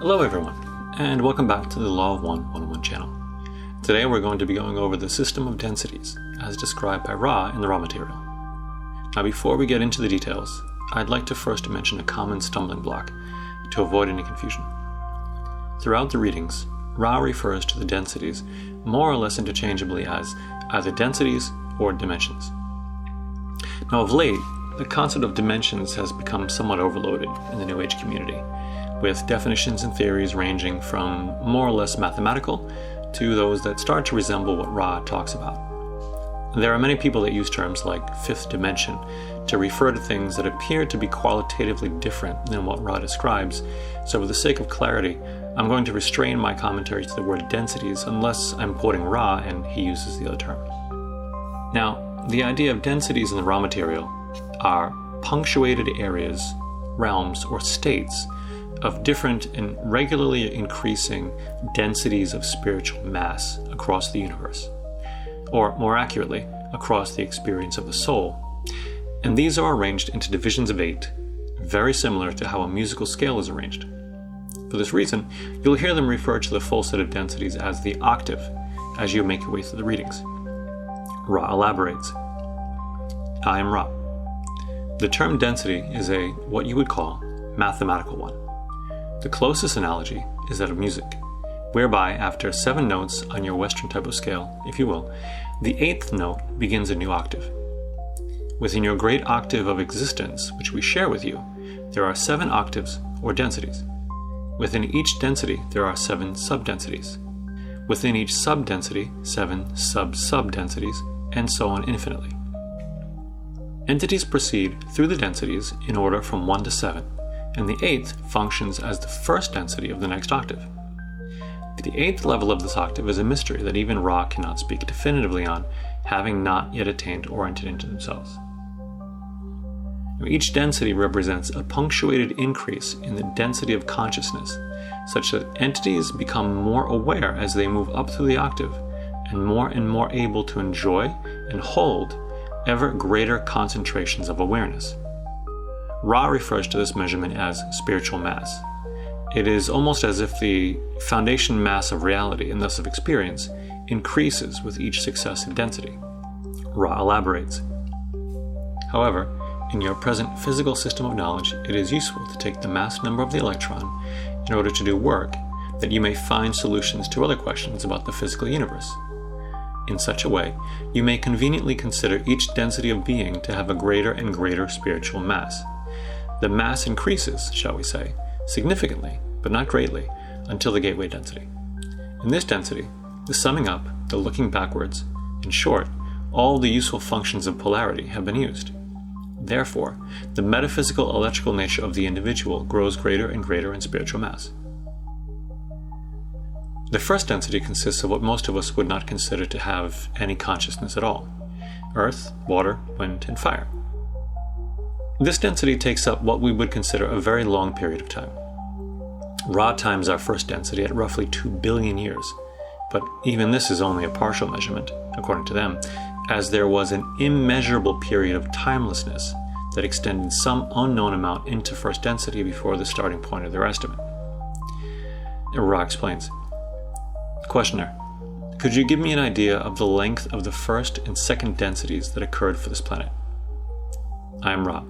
Hello everyone, and welcome back to the Law of One 101 channel. Today we're going to be going over the system of densities as described by Ra in the raw material. Now before we get into the details, I'd like to first mention a common stumbling block to avoid any confusion. Throughout the readings, Ra refers to the densities more or less interchangeably as either densities or dimensions. Now of late, the concept of dimensions has become somewhat overloaded in the New Age community, with definitions and theories ranging from more or less mathematical to those that start to resemble what Ra talks about. There are many people that use terms like fifth dimension to refer to things that appear to be qualitatively different than what Ra describes, so for the sake of clarity, I'm going to restrain my commentary to the word densities unless I'm quoting Ra and he uses the other term. Now, the idea of densities in the raw material are punctuated areas, realms, or states of different and regularly increasing densities of spiritual mass across the universe, or more accurately, across the experience of the soul. And these are arranged into divisions of 8, very similar to how a musical scale is arranged. For this reason, you'll hear them refer to the full set of densities as the octave as you make your way through the readings. Ra elaborates. I am Ra. The term density is what you would call mathematical one. The closest analogy is that of music, whereby after 7 notes on your Western type of scale, if you will, the 8th note begins a new octave. Within your great octave of existence, which we share with you, there are 7 octaves or densities. Within each density, there are 7 subdensities. Within each subdensity, 7 sub-subdensities, and so on infinitely. Entities proceed through the densities in order from 1 to 7, and the 8th functions as the first density of the next octave. The 8th level of this octave is a mystery that even Ra cannot speak definitively on, having not yet attained or entered into themselves. Each density represents a punctuated increase in the density of consciousness, such that entities become more aware as they move up through the octave, and more able to enjoy and hold ever greater concentrations of awareness. Ra refers to this measurement as spiritual mass. It is almost as if the foundation mass of reality, and thus of experience, increases with each successive density. Ra elaborates. However, in your present physical system of knowledge, it is useful to take the mass number of the electron in order to do work that you may find solutions to other questions about the physical universe. In such a way, you may conveniently consider each density of being to have a greater and greater spiritual mass. The mass increases, shall we say, significantly, but not greatly, until the gateway density. In this density, the summing up, the looking backwards, in short, all the useful functions of polarity have been used. Therefore, the metaphysical electrical nature of the individual grows greater and greater in spiritual mass. The first density consists of what most of us would not consider to have any consciousness at all: earth, water, wind, and fire. This density takes up what we would consider a very long period of time. Ra times our first density at roughly 2 billion years, but even this is only a partial measurement, according to them, as there was an immeasurable period of timelessness that extended some unknown amount into first density before the starting point of their estimate. Ra explains. Questioner, could you give me an idea of the length of the first and second densities that occurred for this planet? I am Ra.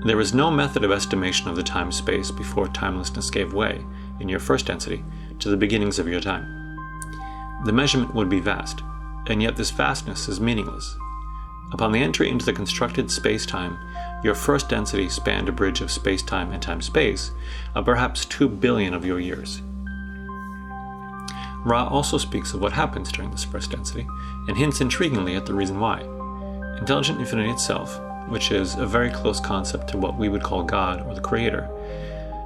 There is no method of estimation of the time-space before timelessness gave way, in your first density, to the beginnings of your time. The measurement would be vast, and yet this vastness is meaningless. Upon the entry into the constructed space-time, your first density spanned a bridge of space-time and time-space of perhaps 2 billion of your years. Ra also speaks of what happens during this first density, and hints intriguingly at the reason why. Intelligent infinity itself, which is a very close concept to what we would call God or the Creator,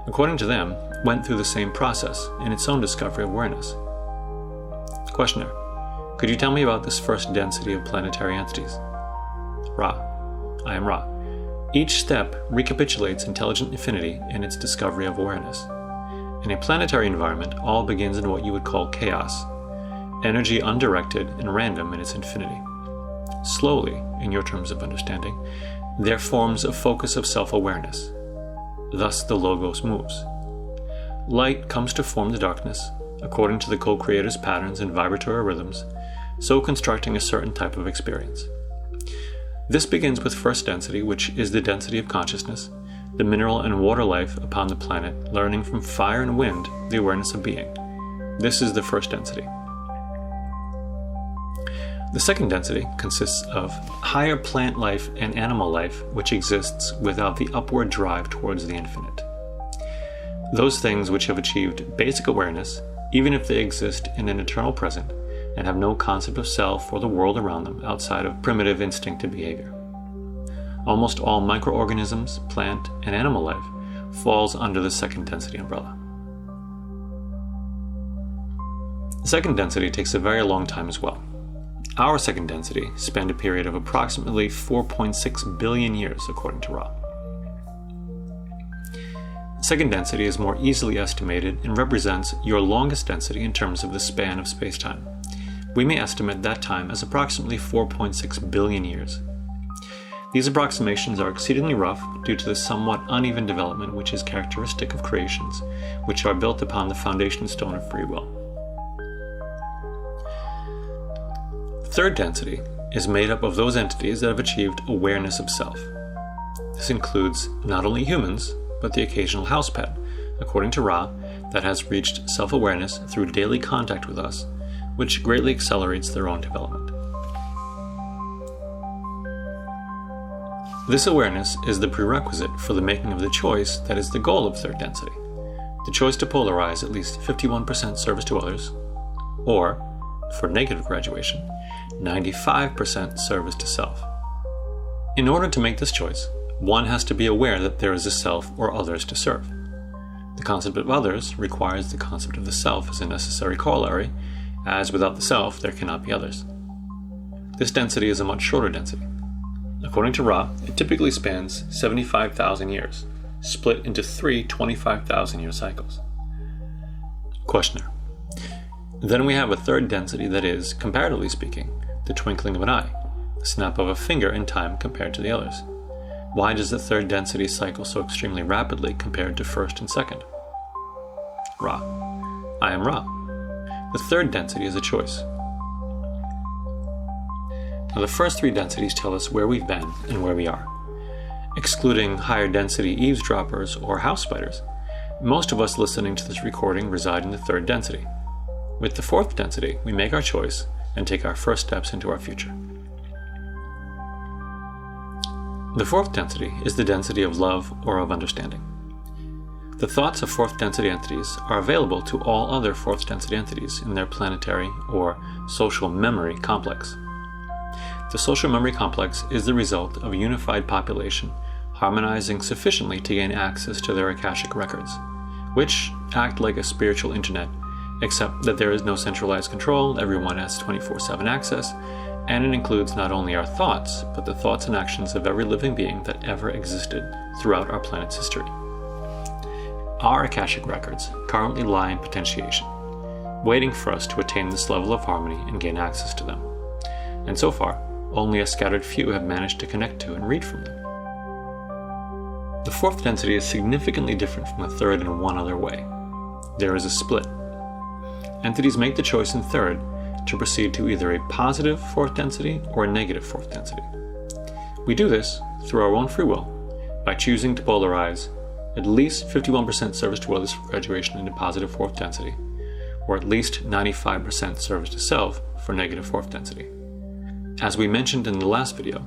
according to them, went through the same process in its own discovery of awareness. Questioner, could you tell me about this first density of planetary entities? Ra. I am Ra. Each step recapitulates intelligent infinity in its discovery of awareness. In a planetary environment, all begins in what you would call chaos, energy undirected and random in its infinity. Slowly, in your terms of understanding, there forms a focus of self-awareness. Thus the logos moves. light comes to form the darkness, according to the co-creator's patterns and vibratory rhythms, so constructing a certain type of experience. This begins with first density, which is the density of consciousness, the mineral and water life upon the planet, learning from fire and wind the awareness of being. This is the first density. The second density consists of higher plant life and animal life, which exists without the upward drive towards the infinite. Those things which have achieved basic awareness, even if they exist in an eternal present, and have no concept of self or the world around them outside of primitive instinctive behavior. Almost all microorganisms, plant, and animal life falls under the second density umbrella. The second density takes a very long time as well. Our second density spanned a period of approximately 4.6 billion years, according to Ra. Second density is more easily estimated and represents your longest density in terms of the span of spacetime. We may estimate that time as approximately 4.6 billion years. These approximations are exceedingly rough due to the somewhat uneven development which is characteristic of creations, which are built upon the foundation stone of free will. The third density is made up of those entities that have achieved awareness of self. This includes not only humans, but the occasional house pet, according to Ra, that has reached self-awareness through daily contact with us, which greatly accelerates their own development. This awareness is the prerequisite for the making of the choice that is the goal of third density, the choice to polarize at least 51% service to others, or, for negative graduation, 95% service to self. In order to make this choice, one has to be aware that there is a self or others to serve. The concept of others requires the concept of the self as a necessary corollary, as without the self there cannot be others. This density is a much shorter density. According to Ra, it typically spans 75,000 years, split into three 25,000-year cycles. Questioner. Then we have a third density that is, comparatively speaking, the twinkling of an eye, the snap of a finger in time compared to the others. Why does the third density cycle so extremely rapidly compared to first and second? Ra. I am Ra. The third density is a choice. Now, the first three densities tell us where we've been and where we are. Excluding higher density eavesdroppers or house spiders, most of us listening to this recording reside in the third density. With the fourth density, we make our choice and take our first steps into our future. The fourth density is the density of love or of understanding. The thoughts of fourth density entities are available to all other fourth density entities in their planetary or social memory complex. The social memory complex is the result of a unified population harmonizing sufficiently to gain access to their Akashic records, which act like a spiritual internet, except that there is no centralized control, everyone has 24/7 access, and it includes not only our thoughts, but the thoughts and actions of every living being that ever existed throughout our planet's history. Our Akashic records currently lie in potentiation, waiting for us to attain this level of harmony and gain access to them. And so far, only a scattered few have managed to connect to and read from them. The fourth density is significantly different from the third in one other way. There is a split. Entities make the choice in third to proceed to either a positive fourth density or a negative fourth density. We do this through our own free will by choosing to polarize at least 51% service to others for graduation into positive fourth density, or at least 95% service to self for negative fourth density. As we mentioned in the last video,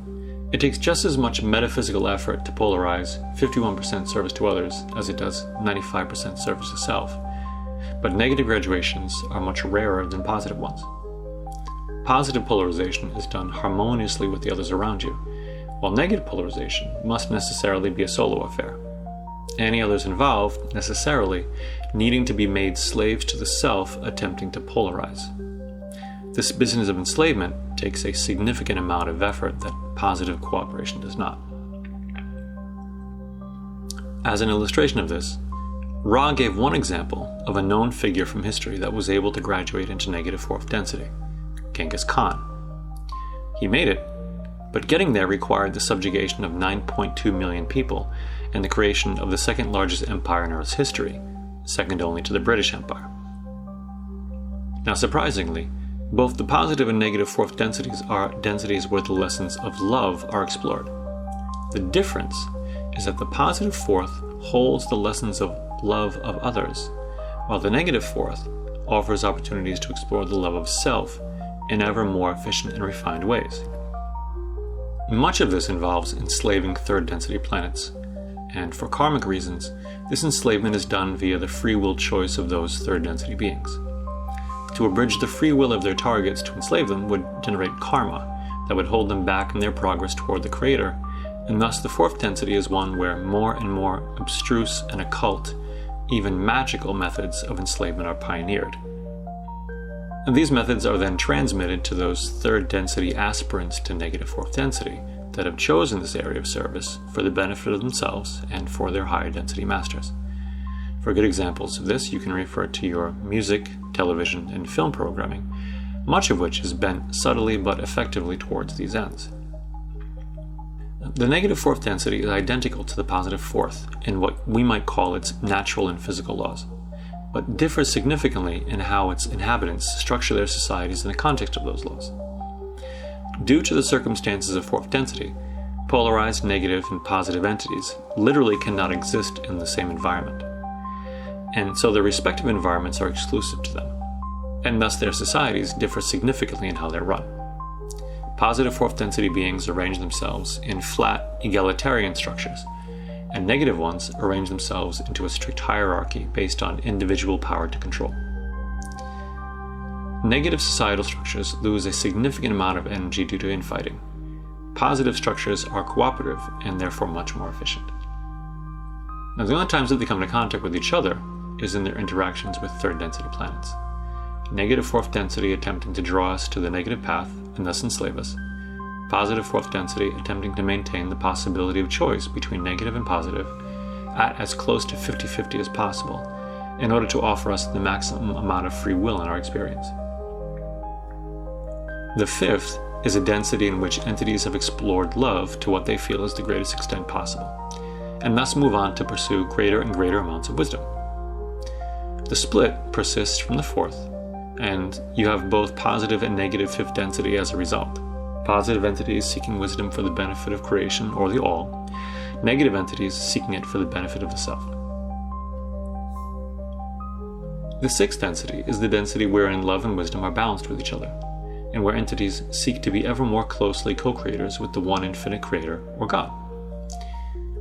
it takes just as much metaphysical effort to polarize 51% service to others as it does 95% service to self, but negative graduations are much rarer than positive ones. Positive polarization is done harmoniously with the others around you, while negative polarization must necessarily be a solo affair. Any others involved necessarily needing to be made slaves to the self attempting to polarize. This business of enslavement takes a significant amount of effort that positive cooperation does not. As an illustration of this, Ra gave one example of a known figure from history that was able to graduate into negative fourth density, Genghis Khan. He made it, but getting there required the subjugation of 9.2 million people and the creation of the second largest empire in Earth's history, second only to the British Empire. Now surprisingly, both the positive and negative fourth densities are densities where the lessons of love are explored. The difference is that the positive fourth holds the lessons of love of others, while the negative fourth offers opportunities to explore the love of self in ever more efficient and refined ways. Much of this involves enslaving third density planets, and for karmic reasons, this enslavement is done via the free will choice of those third density beings. To abridge the free will of their targets to enslave them would generate karma that would hold them back in their progress toward the Creator, and thus the fourth density is one where more and more abstruse and occult, even magical methods of enslavement are pioneered. And these methods are then transmitted to those third density aspirants to negative fourth density that have chosen this area of service for the benefit of themselves and for their higher density masters. For good examples of this, you can refer to your music, television, and film programming, much of which is bent subtly but effectively towards these ends. The negative fourth density is identical to the positive fourth in what we might call its natural and physical laws, but differs significantly in how its inhabitants structure their societies in the context of those laws. Due to the circumstances of fourth density, polarized negative and positive entities literally cannot exist in the same environment, and so their respective environments are exclusive to them, and thus their societies differ significantly in how they're run. Positive fourth density beings arrange themselves in flat, egalitarian structures, and negative ones arrange themselves into a strict hierarchy based on individual power to control. Negative societal structures lose a significant amount of energy due to infighting. Positive structures are cooperative and therefore much more efficient. Now, the only times that they come into contact with each other is in their interactions with third density planets. Negative fourth density attempting to draw us to the negative path and thus enslave us. Positive fourth density attempting to maintain the possibility of choice between negative and positive at as close to 50-50 as possible in order to offer us the maximum amount of free will in our experience. The fifth is a density in which entities have explored love to what they feel is the greatest extent possible, and thus move on to pursue greater and greater amounts of wisdom. The split persists from the fourth, and you have both positive and negative fifth density as a result. Positive entities seeking wisdom for the benefit of creation or the all, negative entities seeking it for the benefit of the self. The sixth density is the density wherein love and wisdom are balanced with each other, and where entities seek to be ever more closely co-creators with the one infinite creator or God.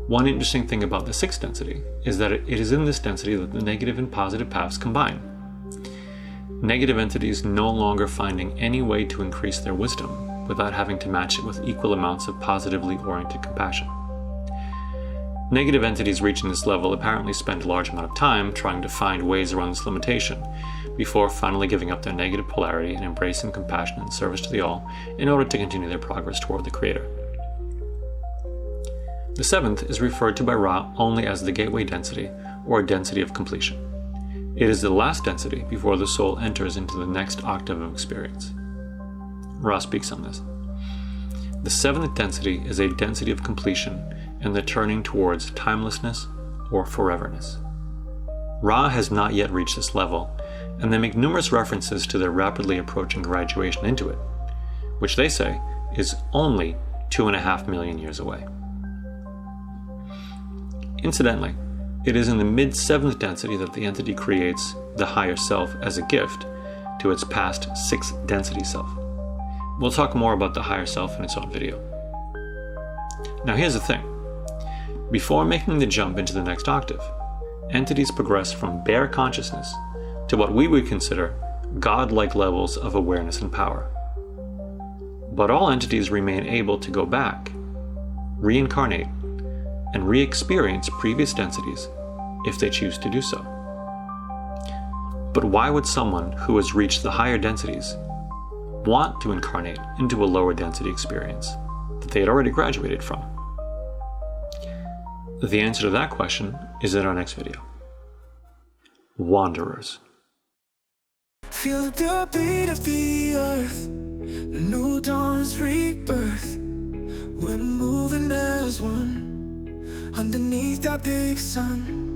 One interesting thing about the sixth density is that it is in this density that the negative and positive paths combine. Negative entities no longer finding any way to increase their wisdom without having to match it with equal amounts of positively oriented compassion. Negative entities reaching this level apparently spend a large amount of time trying to find ways around this limitation before finally giving up their negative polarity and embracing compassion and service to the all in order to continue their progress toward the Creator. The seventh is referred to by Ra only as the gateway density or density of completion. It is the last density before the soul enters into the next octave of experience. Ra speaks on this. The seventh density is a density of completion and the turning towards timelessness or foreverness. Ra has not yet reached this level, and they make numerous references to their rapidly approaching graduation into it, which they say is only 2.5 million years away. Incidentally, it is in the mid-seventh density that the entity creates the higher self as a gift to its past sixth density self. We'll talk more about the higher self in its own video. Now here's the thing. Before making the jump into the next octave, entities progress from bare consciousness to what we would consider God-like levels of awareness and power. But all entities remain able to go back, reincarnate, and re-experience previous densities if they choose to do so. But why would someone who has reached the higher densities want to incarnate into a lower density experience that they had already graduated from? The answer to that question is in our next video. Wanderers. Feel the beat of the earth, the new dawn's rebirth. We're moving as one underneath that big sun.